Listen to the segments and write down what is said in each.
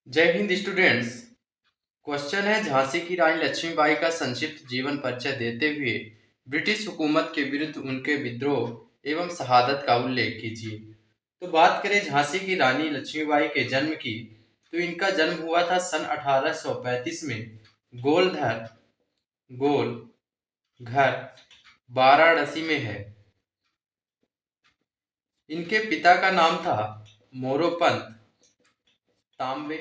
जय Hind students. Question है, झांसी की रानी लक्ष्मीबाई का संक्षिप्त जीवन परिचय देते हुए ब्रिटिश हुकूमत के विरुद्ध उनके विद्रोह एवं शहादत का उल्लेख कीजिए। तो बात करें झांसी की रानी लक्ष्मीबाई के जन्म की, तो इनका जन्म हुआ था सन 1835 में गोलधर गोल घर वाराणसी में है। इनके पिता का नाम था मोरोपंत तांबे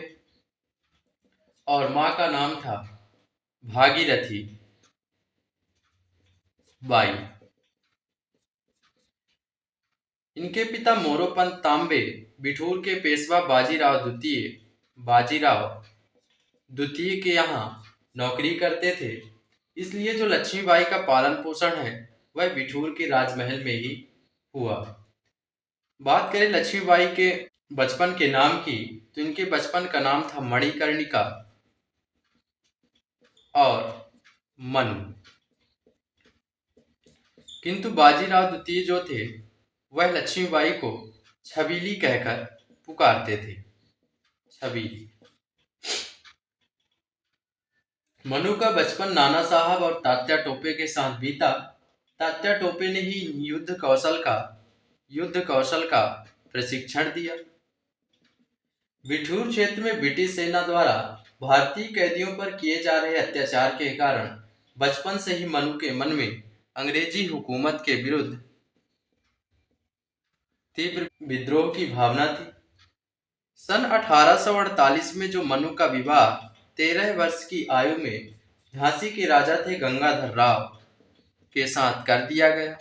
और माँ का नाम था भागीरथी बाई। इनके पिता मोरोपंत तांबे बिठूर के पेशवा बाजीराव द्वितीय के यहाँ नौकरी करते थे। इसलिए जो लक्ष्मीबाई का पालन पोषण है वह बिठूर के राजमहल में ही हुआ। बात करें लक्ष्मीबाई के बचपन के नाम की, तो इनके बचपन का नाम था मणिकर्णिका और मनु। किंतु बाजीराव द्वितीय जो थे वह लक्ष्मीबाई को छबीली कहकर पुकारते थे। छबीली। मनु का बचपन नाना साहब और तात्या टोपे के साथ बीता। तात्या टोपे ने ही युद्ध कौशल का प्रशिक्षण दिया। बिठूर क्षेत्र में ब्रिटिश सेना द्वारा भारतीय कैदियों पर किए जा रहे अत्याचार के कारण बचपन से ही मनु के मन में अंग्रेजी हुकूमत के विरुद्ध तीव्र विद्रोह की भावना थी। सन 1848 में जो मनु का विवाह 13 वर्ष की आयु में झांसी के राजा थे गंगाधर राव के साथ कर दिया गया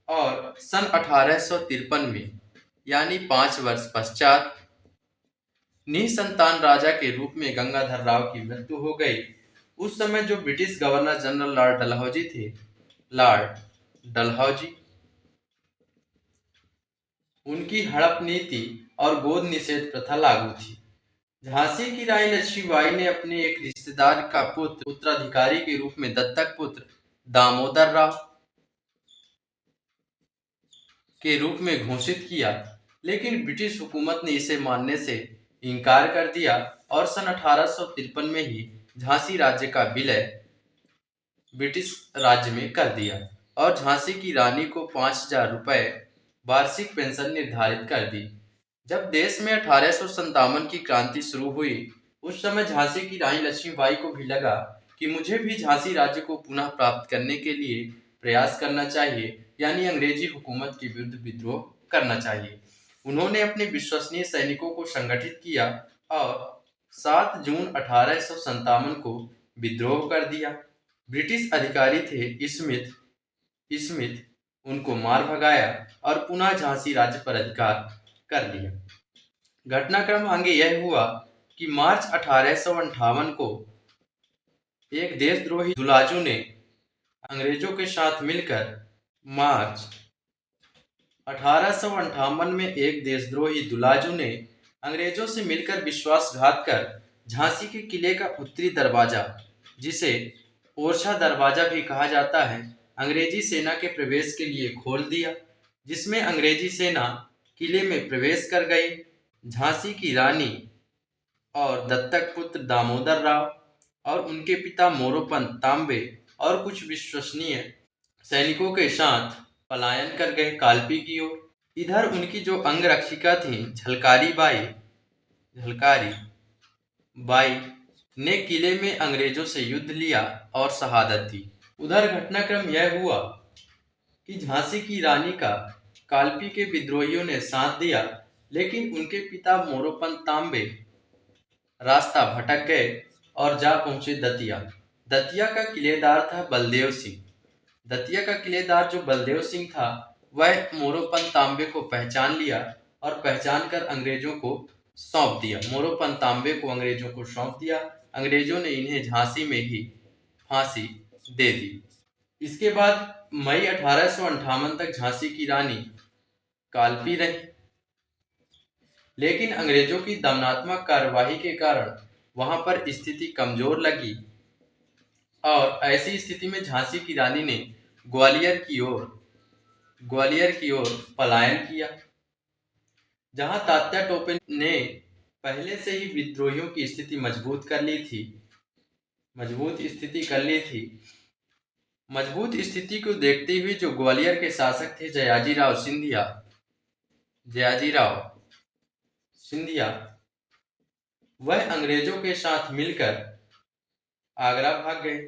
और सन 1853 में यानी 5 वर्ष पश्चात निसंतान राजा के रूप में गंगाधर राव की मृत्यु हो गई। उस समय जो British governor general Lord Dalhousie थे, लॉर्ड डलहौजी, उनकी हड़प नीति और गोद निषेध प्रथा लागू थी। झांसी की रानी लक्ष्मीबाई ने अपने एक रिश्तेदार का पुत्र उत्तराधिकारी के रूप में दत्तक पुत्र दामोदर राव के रूप में घोषित किया, लेकिन ब्रिटिश हुकूमत ने इसे मानने से इनकार कर दिया और सन 1853 में ही झांसी राज्य का विलय ब्रिटिश राज्य में कर दिया और झांसी की रानी को 5,000 रुपए वार्षिक पेंशन निर्धारित कर दी। जब देश में 1857 की क्रांति शुरू हुई, उस समय झांसी की रानी लक्ष्मीबाई को भी लगा कि मुझे भी झांसी राज्य को पुनः प्राप्त करने के लिए प्रयास करना चाहिए, यानी अंग्रेजी हुकूमत के विरुद्ध विद्रोह करना चाहिए। उन्होंने अपने विश्वसनीय सैनिकों को संगठित किया और 7 जून 1857 को विद्रोह कर दिया। ब्रिटिश अधिकारी थे स्मिथ उनको मार भगाया और पुनः झांसी राज्य पर अधिकार कर लिया। घटनाक्रम आगे यह हुआ कि मार्च 1858 को एक देशद्रोही दुलाजू ने अंग्रेजों के साथ मिलकर मार्च 1858 में एक देशद्रोही दुलाजू ने अंग्रेजों से मिलकर विश्वासघात कर झांसी के किले का उत्तरी दरवाजा, जिसे ओरछा दरवाजा भी कहा जाता है, अंग्रेजी सेना के प्रवेश के लिए खोल दिया, जिसमें अंग्रेजी सेना किले में प्रवेश कर गई। झांसी की रानी और दत्तक पुत्र दामोदर राव और उनके पिता मोरोपंत तांबे और कुछ विश्वसनीय सैनिकों के साथ पलायन कर गए कालपी की ओर। इधर उनकी जो अंगरक्षिका थी झलकारी बाई ने किले में अंग्रेजों से युद्ध लिया और शहादत दी। उधर घटनाक्रम यह हुआ कि झांसी की रानी का कालपी के विद्रोहियों ने साथ दिया, लेकिन उनके पिता मोरोपंत तांबे रास्ता भटक गए और जा पहुंचे दतिया। दतिया का किलेदार था बलदेव सिंह। दतिया का किलेदार जो बलदेव सिंह था वह मोरोपंत तांबे को पहचान लिया और पहचान कर अंग्रेजों को सौंप दिया। मोरोपंत तांबे को अंग्रेजों को सौंप दिया। अंग्रेजों ने इन्हें झांसी में ही फांसी दे दी। इसके बाद मई 1858 तक झांसी की रानी कालपी रही, लेकिन अंग्रेजों की दमनात्मक कार्यवाही के कारण वहां पर स्थिति कमजोर लगी और ऐसी स्थिति में झांसी की रानी ने ग्वालियर की ओर पलायन किया, जहां तात्या टोपे ने पहले से ही विद्रोहियों की स्थिति मजबूत स्थिति को देखते हुए जो ग्वालियर के शासक थे जयाजी राव सिंधिया वह अंग्रेजों के साथ मिलकर आगरा भाग गए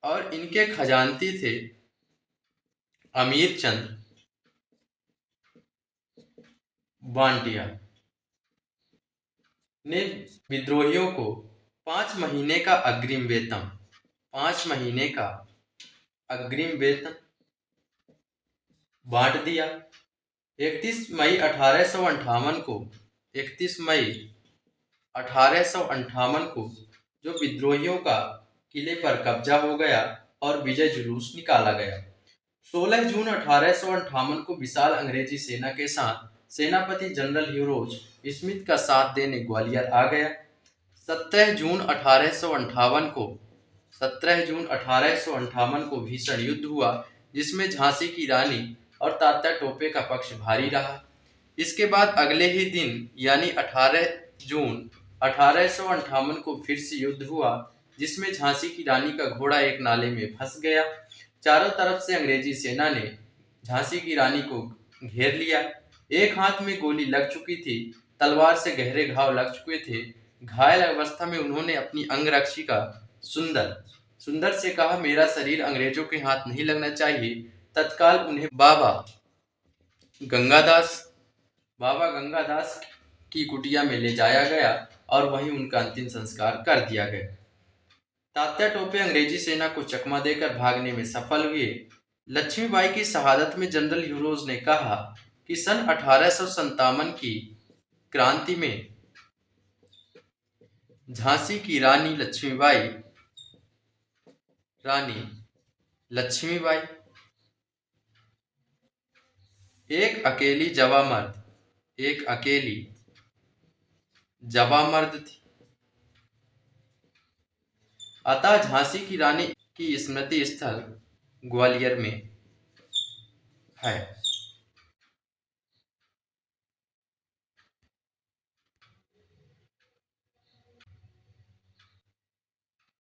और इनके खजानची थे अमीर चंद बांटिया ने विद्रोहियों को 5 महीने का अग्रिम वेतन बांट दिया। 31 मई 1858 को जो विद्रोहियों का किले पर कब्जा हो गया और विजय जुलूस निकाला गया। 16 जून 1858 को विशाल अंग्रेजी सेना के साथ सेनापति जनरल ह्यूरोज स्मिथ का साथ देने ग्वालियर आ गया। 17 जून 1858 को भीषण युद्ध हुआ जिसमें झांसी की रानी और तात्या टोपे का पक्ष भारी रहा। इसके बाद अगले ही दिन यानी 18 जून 1858 को फिर से युद्ध हुआ जिसमें झांसी की रानी का घोड़ा एक नाले में फंस गया। चारों तरफ से अंग्रेजी सेना ने झांसी की रानी को घेर लिया। एक हाथ में गोली लग चुकी थी, तलवार से गहरे घाव लग चुके थे। घायल अवस्था में उन्होंने अपनी अंगरक्षिका सुंदर से कहा, मेरा शरीर अंग्रेजों के हाथ नहीं लगना चाहिए। तत्काल उन्हें बाबा गंगादास की कुटिया में ले जाया गया और वहीं उनका अंतिम संस्कार कर दिया गया। तात्या टोपे अंग्रेजी सेना को चकमा देकर भागने में सफल हुए। लक्ष्मीबाई की शहादत में जनरल ह्यूरोज ने कहा कि सन 1857 की क्रांति में झांसी की रानी लक्ष्मीबाई एक अकेली जवा मर्द थी। अतः झांसी की रानी की स्मृति स्थल ग्वालियर में है।